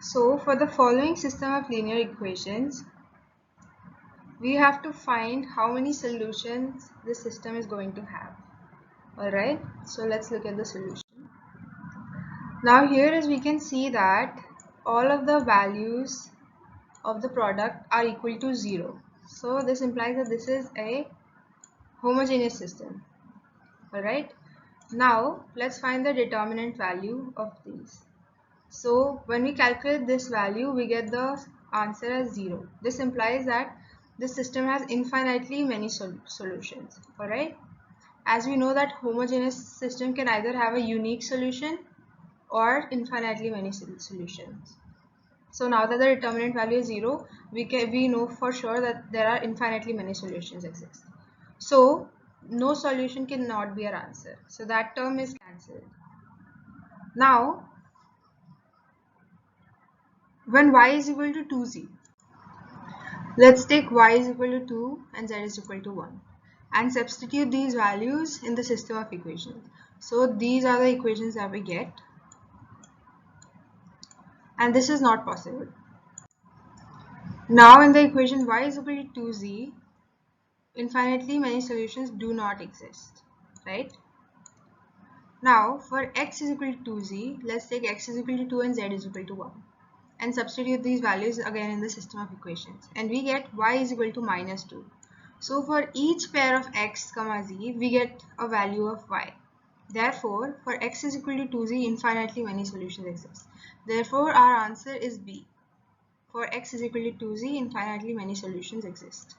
So for the following system of linear equations, we have to find how many solutions this system is going to have. Alright, so let's look at the solution. Now here as we can see that all of the values of the product are equal to 0. So this implies that this is a homogeneous system. Alright, now let's find the determinant value of these. So when we calculate this value, we get the answer as 0. This implies that this system has infinitely many solutions. Alright, as we know that homogeneous system can either have a unique solution or infinitely many solutions. So now that the determinant value is 0, we know for sure that there are infinitely many solutions exist. So no solution cannot be our answer. So that term is cancelled. Now when y is equal to 2z, let's take y is equal to 2 and z is equal to 1 and substitute these values in the system of equations. So these are the equations that we get, and this is not possible. Now in the equation y is equal to 2z, infinitely many solutions do not exist, right? Now for x is equal to 2z, let's take x is equal to 2 and z is equal to 1 and substitute these values again in the system of equations, and we get y is equal to minus 2. So for each pair of x comma z, we get a value of y. Therefore for x is equal to 2z, infinitely many solutions exist. Therefore our answer is B. For x is equal to 2z, infinitely many solutions exist.